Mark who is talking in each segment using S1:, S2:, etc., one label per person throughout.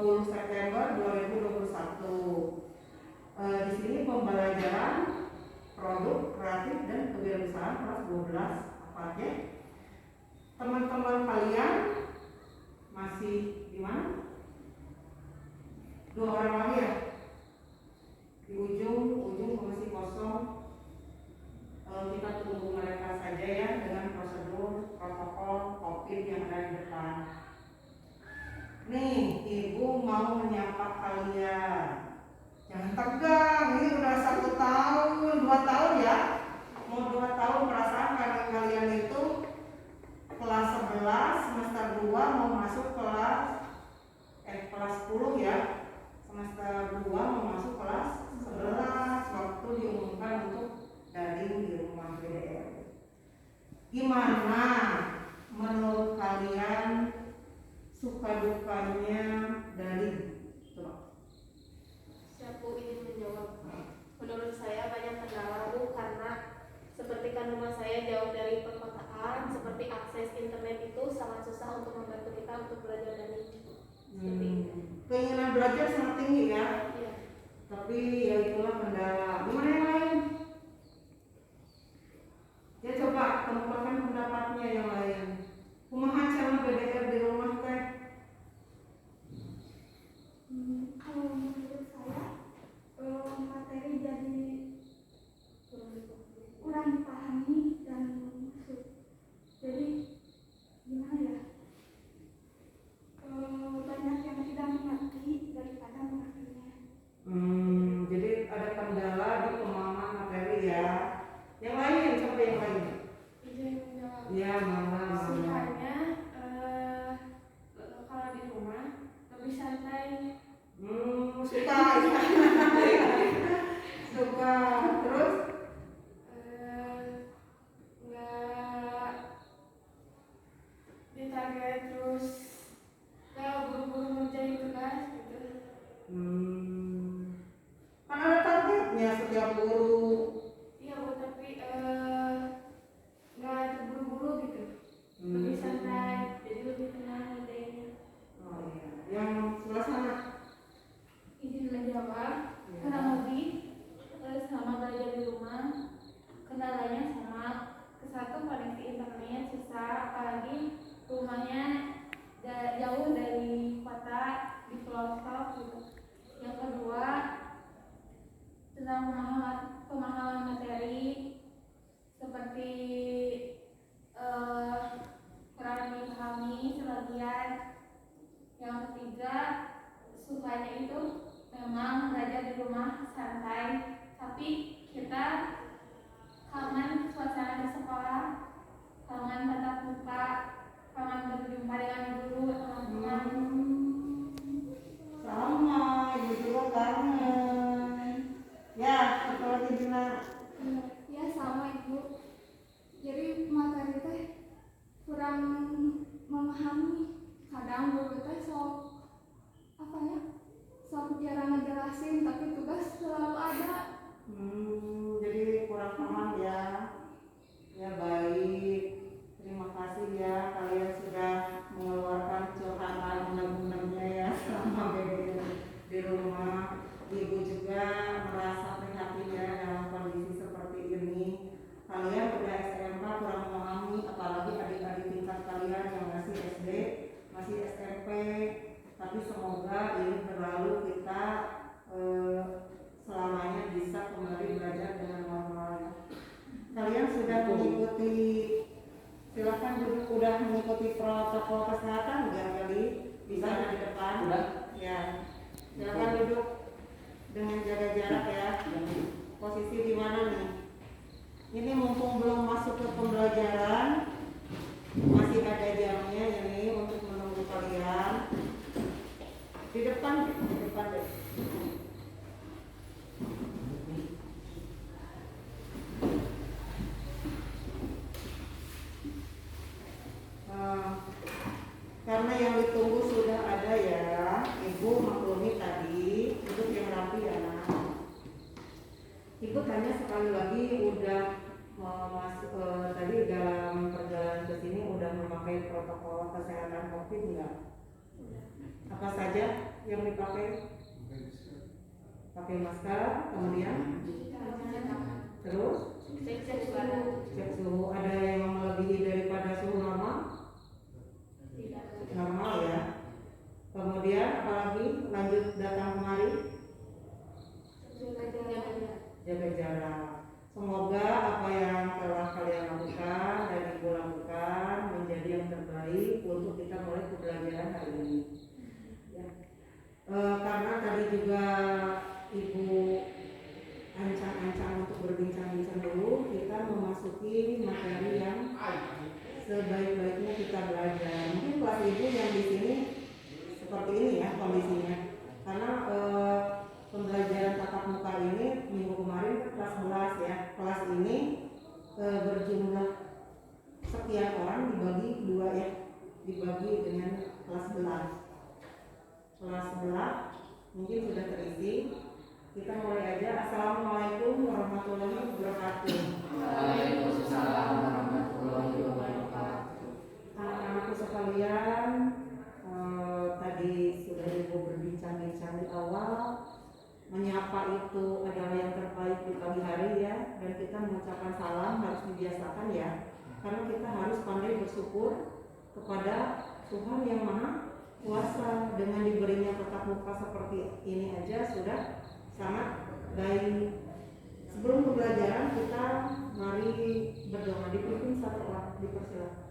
S1: 20 September 2021. Di sini pembelajaran produk kreatif dan kewirausahaan kelas 12 apa aja? Teman-teman kalian masih di mana? 2 orang lagi ya? Di ujung masih kosong. Kita tunggu mereka saja ya dengan prosedur protokol COVID yang ada di depan. Nih, ibu mau menyapa kalian. Jangan tegang, ini udah 1 tahun, 2 tahun ya. Mau 2 tahun perasaan karena kalian itu kelas 11 semester 2 mau masuk kelas 10 ya. Semester 2 mau masuk kelas 11 waktu diumumkan untuk daring di rumah BDR. Gimana menurut kalian suka dukanya daring? Coba.
S2: Siapa ingin menjawab? Menurut saya banyak kendala Bu, karena seperti kan rumah saya jauh dari perkotaan, seperti akses internet itu sangat susah untuk membantu kita untuk belajar daring.
S1: Keinginan belajar sangat tinggi ya.
S2: Iya.
S1: Tapi ya itulah kendala. Gimana yang lain? Ya coba kemukakan pendapatnya yang lain. Kumaha cara BDR di rumah teh?
S3: Kalau menurut saya materi jadi kurang dipahami dan masuk. Jadi gimana ya? Banyak yang tidak mengerti daripada mengertinya.
S1: Jadi ada kendala di pemahaman materi ya. Yang lain, coba yang lain.
S2: Izin menjawab.
S1: Ya, mama.
S2: Sukanya kalau di rumah lebih santai.
S1: Suka. Suka. Terus?
S2: Nggak ditarget terus, nggak buru-buru ngerjain tugas gitu.
S1: Kan ada targetnya setiap guru.
S2: Iya Bu, tapi nggak terburu-buru gitu. Lebih santai, jadi lebih tenang ngerjainnya.
S1: Oh iya. Yang sebelah sana.
S2: Izin menjawab, kurang lebih selama belajar di rumah kendalanya sama. Kesatu koneksi internet susah, apalagi rumahnya jauh dari kota di pelosok gitu. Yang kedua tentang pemahaman materi seperti kurang dipahami sebagian. Yang ketiga sukanya itu memang belajar di rumah santai, tapi kita kangen suasana di sekolah, kangen tatap muka, kangen berjumpa dengan guru, teman-teman.
S1: Sama, ibu juga kangen. Ya, satu lagi Dina.
S3: Ya sama Ibu. Jadi materi teh kurang memahami. Kadang guru teh sok jarang ngejelasin, tapi tugas selalu ada.
S1: Jadi kurang paham ya. Ya baik. Terima kasih ya kalian sudah mengeluarkan curhatan undang-undangnya ya sama BDR di rumah. Ibu juga merasa prihatin ya dalam kondisi seperti ini. Kalian udah SMK kurang memahami, apalagi adik-adik tingkat kalian yang masih SD, masih SMP. Tapi semoga ini berlalu, kita selamanya bisa kembali belajar dengan normal. Kalian sudah mengikuti, silakan duduk, udah mengikuti protokol kesehatan enggak kali? Bisa di depan? Sudah. Ya. Silakan duduk dengan jaga jarak ya. Posisi di mana nih? Ini mumpung belum masuk ke pembelajaran, masih ada jamnya ini untuk menunggu kalian. Di depan deh. Karena yang ditunggu sudah ada ya, Ibu maklumi tadi, duduk yang rapi ya nak. Ibu tanya sekali lagi, udah masuk tadi dalam perjalanan ke sini udah memakai protokol kesehatan COVID enggak? Apa saja? yang dipakai? Pakai masker, kemudian terus
S2: Cek suhu.
S1: cek suhu. Ada yang melebihi daripada suhu normal?
S2: Tidak.
S1: Normal ya. Kemudian apalagi lanjut datang kemari? Jaga jarak. Semoga apa yang telah kalian lakukan dan ibu lakukan menjadi yang terbaik untuk kita mulai pembelajaran hari ini. Ya. Karena tadi juga ibu ancang-ancang untuk berbincang-bincang dulu, kita memasuki materi yang sebaik-baiknya kita belajar. Mungkin kelas ibu yang di sini seperti ini ya kondisinya, karena pembelajaran tatap muka ini minggu kemarin kan kelas 11 ya. Kelas ini berjumlah sekian orang dibagi dua ya, dibagi dengan kelas 11. Kelas 11 mungkin sudah terisi. Kita mulai aja. Assalamualaikum warahmatullahi wabarakatuh.
S4: Waalaikumsalam warahmatullahi wabarakatuh.
S1: Anak-anakku sekalian, tadi sudah ibu berbincang-bincang di awal. Menyapa itu adalah yang terbaik di pagi hari ya, dan kita mengucapkan salam harus dibiasakan ya, karena kita harus pandai bersyukur kepada Tuhan yang Maha Kuasa. Dengan diberinya tatap muka seperti ini aja sudah sangat baik. Sebelum pembelajaran kita mari berdoa. Dipimpin satu orang, dipersilakan.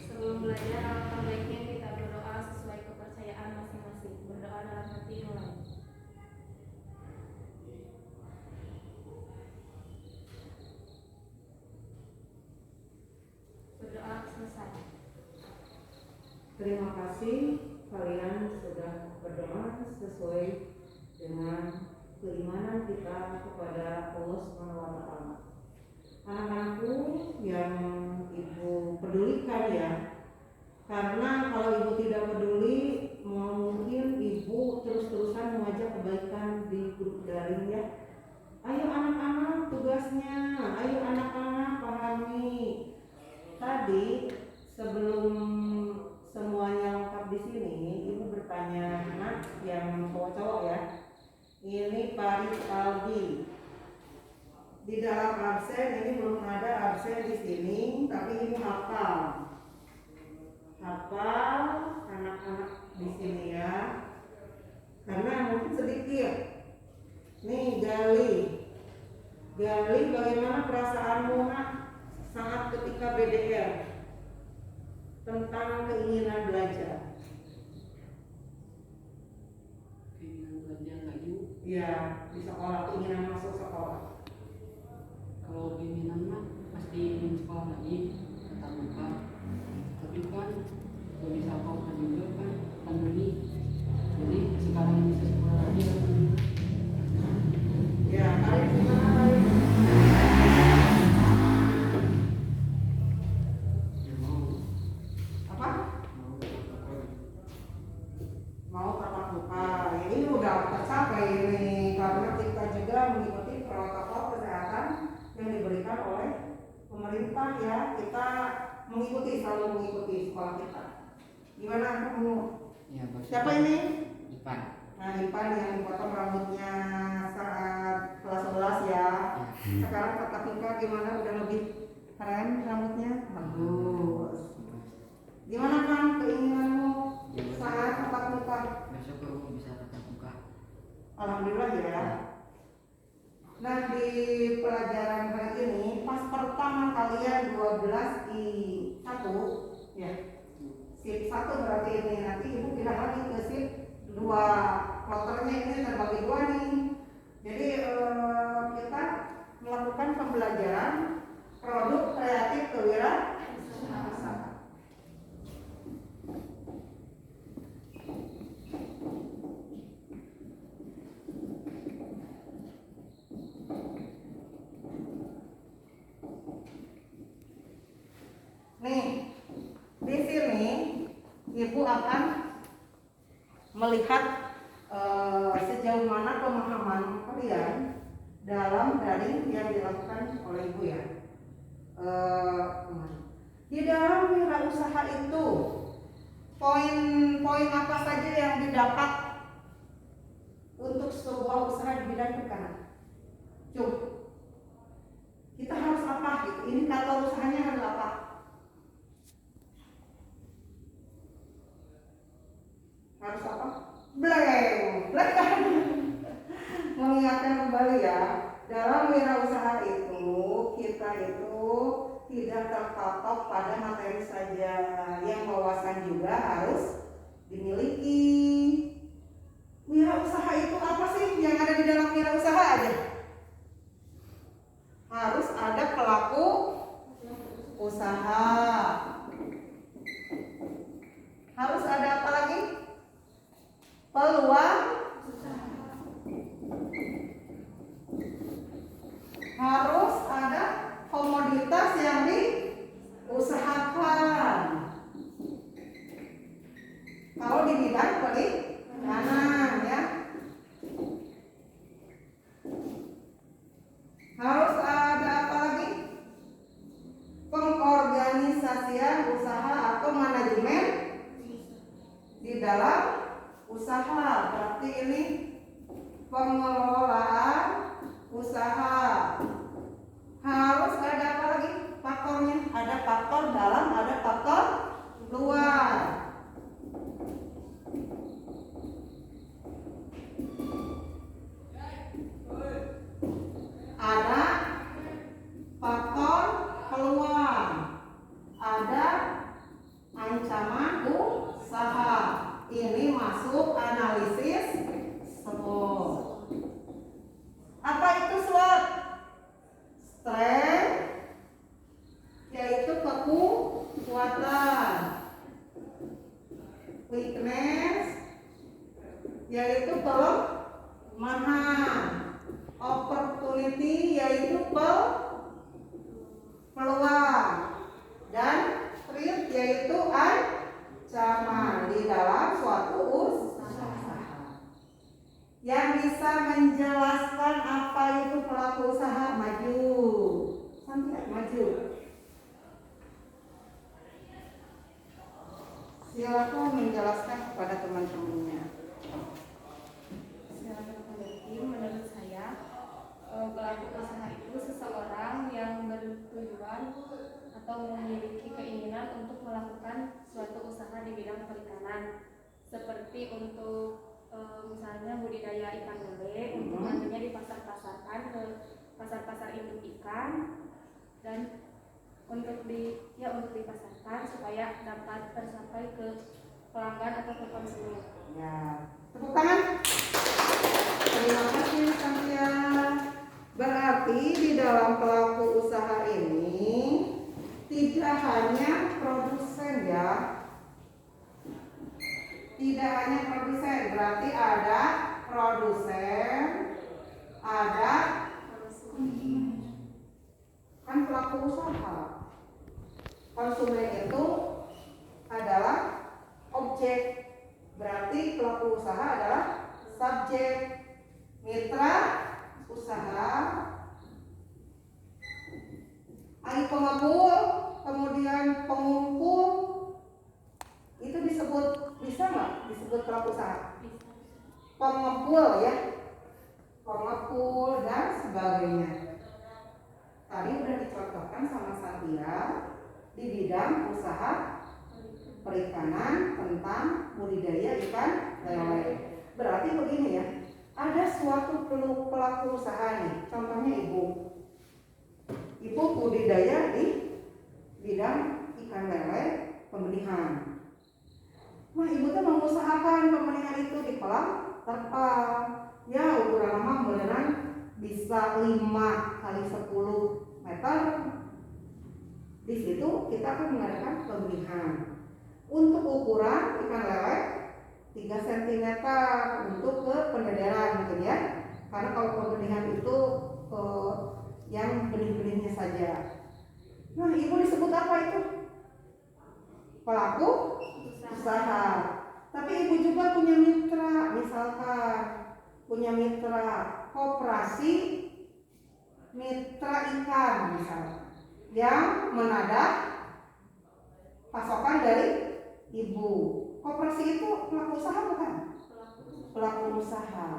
S2: Sebelum belajar, alangkah baiknya kita berdoa sesuai kepercayaan masing-masing. Berdoa dalam hati mulai. Berdoa selesai.
S1: Terima kasih kalian sudah berdoa sesuai dengan keimanan kita kepada Allah Subhanahu wa taala. Anak-anakku yang ibu pedulikan ya, karena kalau ibu tidak peduli mungkin ibu terus-terusan mengajak kebaikan di grup daring ya. Ayo anak-anak tugasnya, ayo anak-anak pahami. Tadi sebelum semuanya lengkap di sini, ibu bertanya anak yang cowok-cowok ya. Ini Paris Aldi. Di dalam absen ini belum ada absen di sini, tapi ibu hafal. Hafal anak-anak di sini ya. Karena mungkin sedikit. Nih Gali. Gali, bagaimana perasaanmu nak saat ketika BDR? Tentang keinginan belajar.
S4: Keinginan belajar lagi
S1: Ya, di sekolah, keinginan masuk sekolah.
S4: kalau keinginan mah pasti ingin sekolah lagi tatap muka, tapi kan gak bisa apa-apa juga kan pandemi, jadi sekarang bisa sekolah lagi
S1: Ya, kalian gimana kalian?
S4: ya mau
S1: Apa?
S4: mau
S1: Mau tatap muka. Ya, ini udah tercapai ini karena kita juga mengikuti protokol kesehatan yang diberikan oleh pemerintah ya. Kita selalu mengikuti sekolah kita. Gimana kamu?
S4: ya bagus.
S1: Siapa ini?
S4: Ipan
S1: Nah, Ipan yang dipotong rambutnya saat kelas 11 ya. Sekarang tatap muka gimana? Udah lebih keren rambutnya? Bagus. Gimana kan keinginanmu saat tatap muka?
S4: besok aku bisa tatap muka.
S1: Alhamdulillah ya. Nah, di pelajaran hari ini pas pertama kalian 12 di 1 ya. Sip 1 berarti ini nanti ibu pindah lagi ke sip 2. Kloternya ini terbagi 2 nih. Jadi kita melakukan pembelajaran produk kreatif kewirausahaan. Nih, di sini ibu akan melihat sejauh mana pemahaman kalian dalam daring yang dilakukan oleh ibu ya. Di dalam wirausaha itu poin-poin apa saja yang didapat untuk sebuah usaha di bidang perikanan? Cuk, kita harus apa gitu? Ini kata usahanya harus apa? Harus apa? Blank. Mengingatkan kembali ya, dalam wirausaha itu kita itu tidak terpatok pada materi saja, yang wawasan juga harus dimiliki. Wirausaha itu apa sih yang ada di dalam wirausaha aja? Harus ada pelaku usaha. Harus ada apa lagi? Peluang. Harus ada komoditas yang diusahakan. Kalau di bidang perikanan ya, harus ada apa lagi? Pengorganisasian usaha atau manajemen di dalam usaha. Berarti ini pengelolaan usaha. Harus ada apa lagi faktornya? Ada faktor dalam, ada faktor luar. Ada faktor keluar, ada ancaman usaha. Ini masuk analisis SWOT. Apa itu SWOT? Strength yaitu kekuatan, weakness yaitu kelemahan, opportunity yaitu peluang, dan threat yaitu ancaman di dalam suatu usaha. Yang bisa menjelaskan apa itu pelaku usaha, maju. Santai, maju. Silakan menjelaskan kepada teman-temannya.
S2: Menurut saya, pelaku usaha itu seseorang yang bertujuan atau memiliki keinginan untuk melakukan suatu usaha di bidang perikanan, seperti untuk misalnya budidaya ikan lele untuk nantinya dipasar-pasarkan ke pasar-pasar induk ikan, dan untuk dipasarkan supaya dapat tersampai ke pelanggan atau ke konsumen.
S1: Ya, tepuk tangan. Terima kasih Santia. Berarti di dalam pelaku usaha ini tidak hanya produsen ya. Tidak hanya produsen, berarti ada produsen, ada kan pelaku usaha. Konsumen itu adalah objek, berarti pelaku usaha adalah subjek. Mitra usaha, ahli pengumpul, kemudian pengumpul, itu disebut, bisa nggak disebut pelaku usaha? Pengepul ya, pengepul dan sebagainya. Tadi udah dicontohkan sama Santia di bidang usaha perikanan tentang budidaya ikan lele. Berarti begini ya, ada suatu pelaku usaha nih, contohnya ibu budidaya di bidang ikan lele pembenihan. Nah, ibu tuh mengusahakan pembenihan itu di kolam terpal. Ya, ukuran lama beneran bisa 5 kali 10 meter. Di situ kita akan mengadakan pembenihan. Untuk ukuran ikan lele 3 cm untuk ke pendederan gitu ya. Karena kalau pembenihan itu yang benih-benihnya saja. Nah, ibu disebut apa itu? Pelaku usaha. Tapi ibu juga punya mitra, misalkan punya mitra koperasi mitra ikan misalnya, yang menadah pasokan dari ibu. Koperasi itu pelaku usaha bukan?
S2: Pelaku.
S1: Pelaku usaha.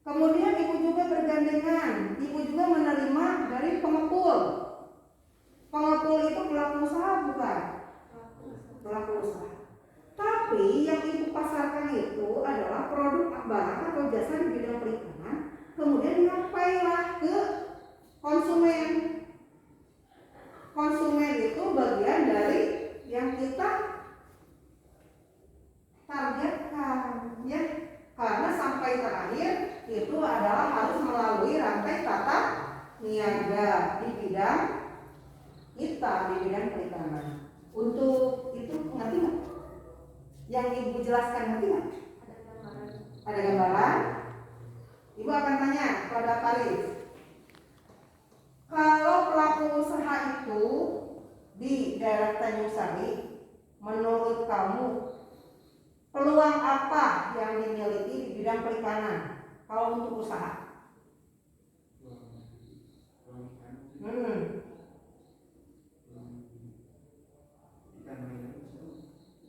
S1: Kemudian ibu juga bergandengan, ibu juga menerima dari pengepul. Pengepul itu pelaku usaha bukan? Pelaku usaha. Tapi yang ibu pasarkan itu adalah produk barang atau jasa di bidang perikanan, kemudian nyampailah ke konsumen. Konsumen itu bagian dari yang kita targetkan, ya. Karena sampai terakhir itu adalah harus melalui rantai tata niaga di bidang kita, di bidang perikanan. Untuk itu ngerti nggak? Yang ibu jelaskan ngerti nggak?
S2: Ada gambaran.
S1: Ada gambaran? Ibu akan tanya kepada Paris. Kalau pelaku usaha itu di daerah Tanjung Sari, menurut kamu peluang apa yang dimiliki di bidang perikanan kalau untuk usaha?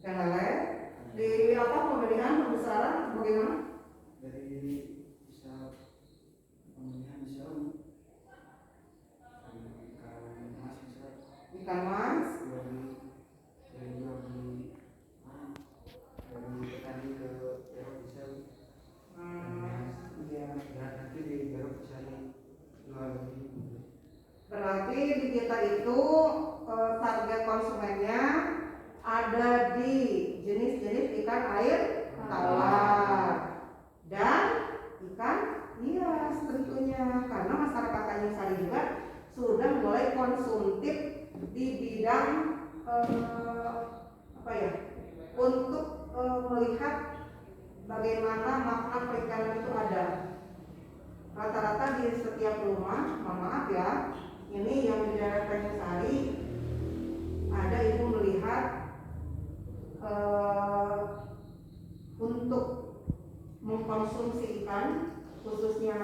S1: Ikan lele di apa pembelian pembesaran bagaimana?
S5: Dari bisa pemilihan bisa ikan mas bisa
S1: Ikan mas,
S5: dari petani ke Eropa bisa
S1: iya.
S5: dan nanti di Eropa bisa jual lebih.
S1: Berarti di kita itu target konsumennya ada di jenis-jenis ikan air tawar dan ikan hias tentunya, karena masyarakat Tanjung Sari juga sudah mulai konsumtif di bidang untuk melihat bagaimana makna perikanan itu ada. Rata-rata di setiap rumah, mohon maaf ya, ini yang di daerah Tanjung Sari ada ibu melihat untuk mengkonsumsi ikan, khususnya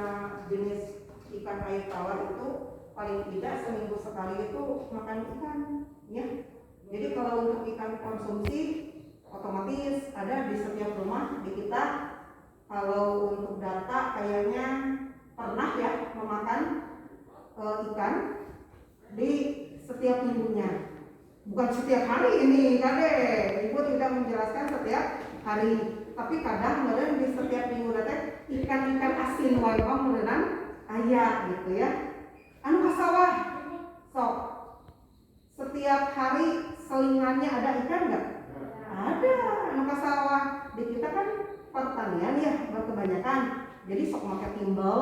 S1: jenis ikan air tawar itu paling tidak seminggu sekali itu makan ikan, ya. Jadi kalau untuk ikan konsumsi otomatis ada di setiap rumah di kita. Kalau untuk data kayaknya pernah ya memakan ikan di setiap minggunya. Bukan setiap hari ini, Kade. Ibu tidak menjelaskan setiap hari, tapi kadang di setiap minggu teh ikan-ikan asin wae meunang aya gitu ya. Anu ka sawah. Sok. Setiap hari selingannya ada ikan enggak? Ada. Anu ka sawah. Di kita kan pertanian ya kebanyakan. Jadi sok make timbel,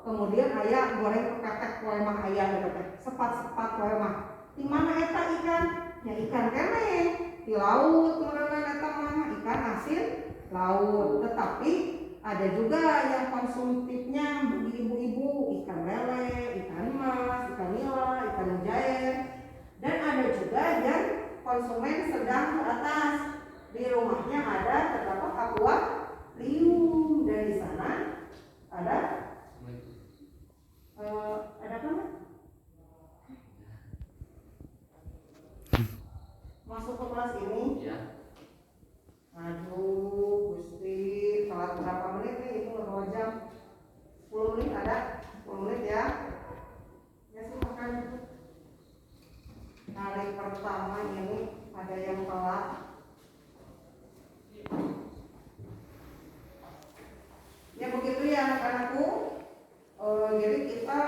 S1: kemudian aya goreng ketek wae mah aya gitu teh. Sepat-sepat wae mah. Di mana eta ikan? Ya ikan kene di laut, mana eta mah ikan asin laut. Tetapi ada juga yang konsumtifnya bagi ibu-ibu, ikan lele, ikan mas, ikan nila, ikan mujair. Dan ada juga yang konsumen sedang ke atas. Di rumahnya ada terdapat akuarium dan di sana ada apa? Masuk ke kelas ini?
S5: Ya.
S1: Aduh, Gusti, telat berapa menit nih? Itu 2 jam. 10 menit ada? 10 menit ya. Ya silakan. Hari pertama ini ada yang telat. Ya begitu ya anak-anakku. Jadi kita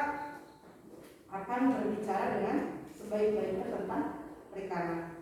S1: akan berbicara dengan sebaik-baiknya tentang perikanan.